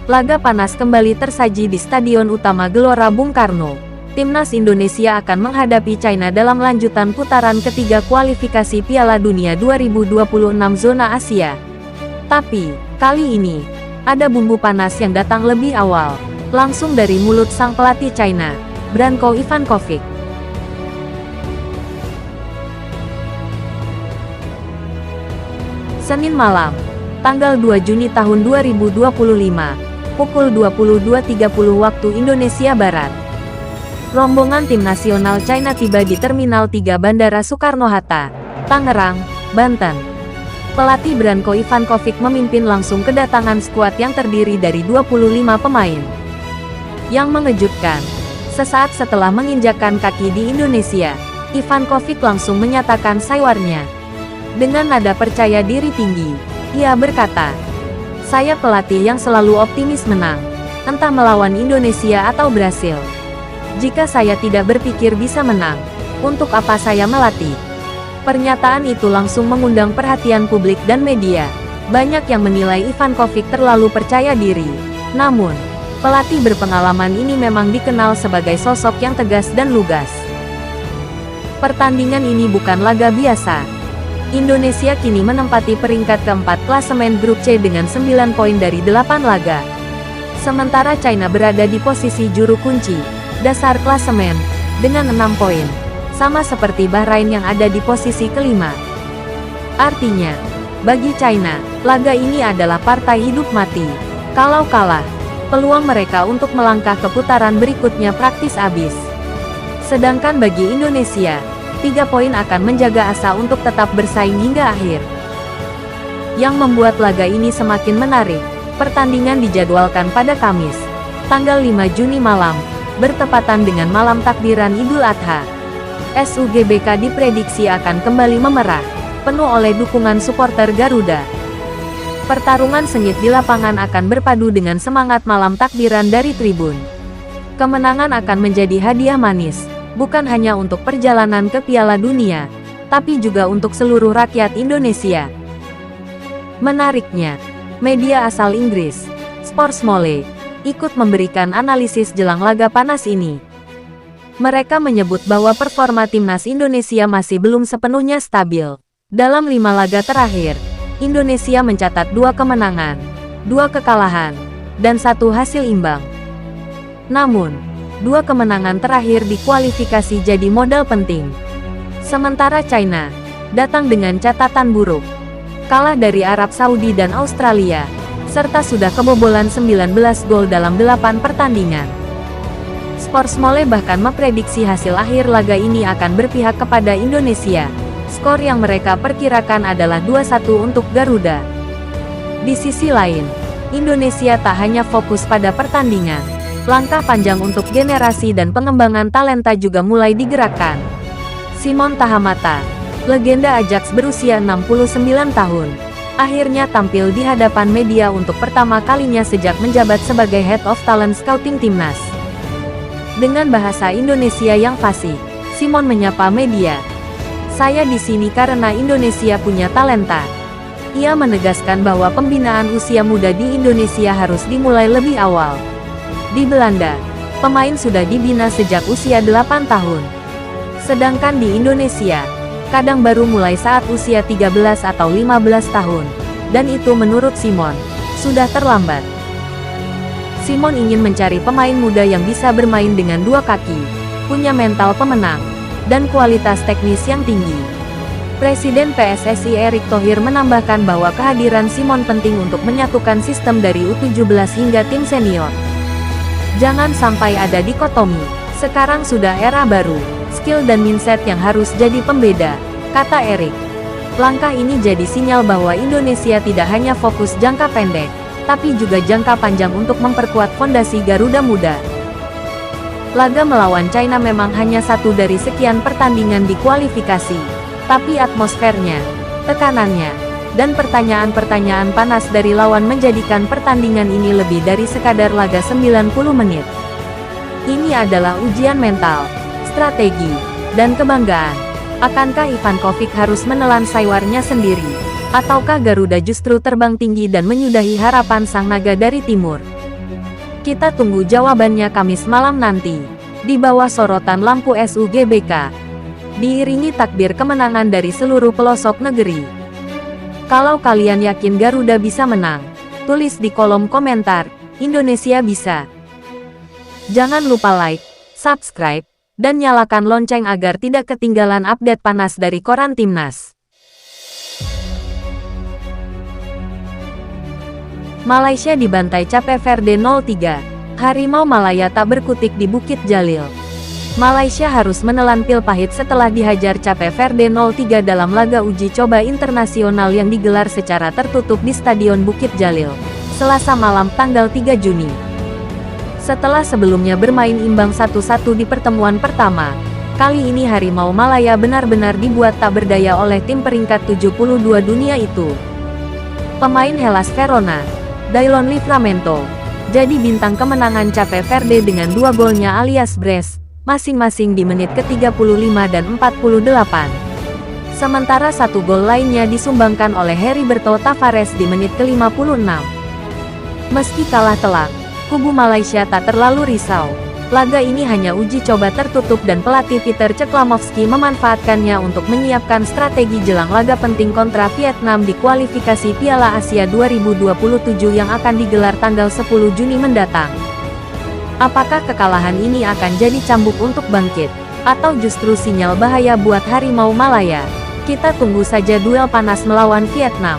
laga panas kembali tersaji di Stadion Utama Gelora Bung Karno. Timnas Indonesia akan menghadapi China dalam lanjutan putaran ketiga kualifikasi Piala Dunia 2026 zona Asia. Tapi, kali ini, ada bumbu panas yang datang lebih awal, langsung dari mulut sang pelatih China, Branko Ivankovic. Senin malam, tanggal 2 Juni tahun 2025, pukul 22.30 waktu Indonesia Barat. Rombongan tim nasional China tiba di Terminal 3 Bandara Soekarno-Hatta, Tangerang, Banten. Pelatih Branko Ivankovic memimpin langsung kedatangan skuad yang terdiri dari 25 pemain. Yang mengejutkan, sesaat setelah menginjakkan kaki di Indonesia, Ivankovic langsung menyatakan saywarnya. Dengan nada percaya diri tinggi, ia berkata, "Saya pelatih yang selalu optimis menang, entah melawan Indonesia atau Brasil. Jika saya tidak berpikir bisa menang, untuk apa saya melatih?" Pernyataan itu langsung mengundang perhatian publik dan media. Banyak yang menilai Ivankovic terlalu percaya diri. Namun, pelatih berpengalaman ini memang dikenal sebagai sosok yang tegas dan lugas. Pertandingan ini bukan laga biasa. Indonesia kini menempati peringkat keempat klasemen grup C dengan 9 poin dari 8 laga. Sementara China berada di posisi juru kunci, dasar klasemen, dengan 6 poin. Sama seperti Bahrain yang ada di posisi kelima. Artinya, bagi China, laga ini adalah partai hidup mati. Kalau kalah, peluang mereka untuk melangkah ke putaran berikutnya praktis habis. Sedangkan bagi Indonesia, 3 poin akan menjaga asa untuk tetap bersaing hingga akhir. Yang membuat laga ini semakin menarik, pertandingan dijadwalkan pada Kamis, tanggal 5 Juni malam, bertepatan dengan malam takbiran Idul Adha. SUGBK diprediksi akan kembali memerah, penuh oleh dukungan supporter Garuda. Pertarungan sengit di lapangan akan berpadu dengan semangat malam takbiran dari tribun. Kemenangan akan menjadi hadiah manis, bukan hanya untuk perjalanan ke Piala Dunia, tapi juga untuk seluruh rakyat Indonesia. Menariknya, media asal Inggris, Sportsmole, ikut memberikan analisis jelang laga panas ini. Mereka menyebut bahwa performa timnas Indonesia masih belum sepenuhnya stabil. Dalam 5 laga terakhir, Indonesia mencatat 2 kemenangan, 2 kekalahan, dan 1 hasil imbang. Namun, 2 kemenangan terakhir di kualifikasi jadi modal penting. Sementara China datang dengan catatan buruk. Kalah dari Arab Saudi dan Australia, serta sudah kebobolan 19 gol dalam 8 pertandingan. Sportsmole bahkan memprediksi hasil akhir laga ini akan berpihak kepada Indonesia. Skor yang mereka perkirakan adalah 2-1 untuk Garuda. Di sisi lain, Indonesia tak hanya fokus pada pertandingan. Langkah panjang untuk generasi dan pengembangan talenta juga mulai digerakkan. Simon Tahamata, legenda Ajax berusia 69 tahun, akhirnya tampil di hadapan media untuk pertama kalinya sejak menjabat sebagai Head of Talent Scouting Timnas. Dengan bahasa Indonesia yang fasih, Simon menyapa media. "Saya di sini karena Indonesia punya talenta." Ia menegaskan bahwa pembinaan usia muda di Indonesia harus dimulai lebih awal. Di Belanda, pemain sudah dibina sejak usia 8 tahun. Sedangkan di Indonesia, kadang baru mulai saat usia 13 atau 15 tahun. Dan itu menurut Simon, sudah terlambat. Simon ingin mencari pemain muda yang bisa bermain dengan 2 kaki, punya mental pemenang, dan kualitas teknis yang tinggi. Presiden PSSI Erick Thohir menambahkan bahwa kehadiran Simon penting untuk menyatukan sistem dari U17 hingga tim senior. Jangan sampai ada dikotomi, sekarang sudah era baru, skill dan mindset yang harus jadi pembeda, kata Erick. Langkah ini jadi sinyal bahwa Indonesia tidak hanya fokus jangka pendek, tapi juga jangka panjang untuk memperkuat fondasi Garuda Muda. Laga melawan China memang hanya satu dari sekian pertandingan di kualifikasi, tapi atmosfernya, tekanannya, dan pertanyaan-pertanyaan panas dari lawan menjadikan pertandingan ini lebih dari sekadar laga 90 menit. Ini adalah ujian mental, strategi, dan kebanggaan. Akankah Ivankovic harus menelan saywarnya sendiri? Ataukah Garuda justru terbang tinggi dan menyudahi harapan sang naga dari timur? Kita tunggu jawabannya Kamis malam nanti. Di bawah sorotan lampu SUGBK, diiringi takbir kemenangan dari seluruh pelosok negeri. Kalau kalian yakin Garuda bisa menang, tulis di kolom komentar, Indonesia bisa. Jangan lupa like, subscribe, dan nyalakan lonceng agar tidak ketinggalan update panas dari koran Timnas. Malaysia dibantai Cape Verde 0-3. Harimau Malaya tak berkutik di Bukit Jalil. Malaysia harus menelan pil pahit setelah dihajar Cape Verde 0-3 dalam laga uji coba internasional yang digelar secara tertutup di Stadion Bukit Jalil, Selasa malam tanggal 3 Juni. Setelah sebelumnya bermain imbang 1-1 di pertemuan pertama, kali ini Harimau Malaya benar-benar dibuat tak berdaya oleh tim peringkat 72 dunia itu. Pemain Hellas Verona, Daylon Livramento, jadi bintang kemenangan Cape Verde dengan 2 golnya alias brace, masing-masing di menit ke-35 dan 48. Sementara 1 gol lainnya disumbangkan oleh Heriberto Tavares di menit ke-56. Meski kalah telak, kubu Malaysia tak terlalu risau. Laga ini hanya uji coba tertutup dan pelatih Peter Ceklamovski memanfaatkannya untuk menyiapkan strategi jelang laga penting kontra Vietnam di kualifikasi Piala Asia 2027 yang akan digelar tanggal 10 Juni mendatang. Apakah kekalahan ini akan jadi cambuk untuk bangkit, atau justru sinyal bahaya buat Harimau Malaya? Kita tunggu saja duel panas melawan Vietnam.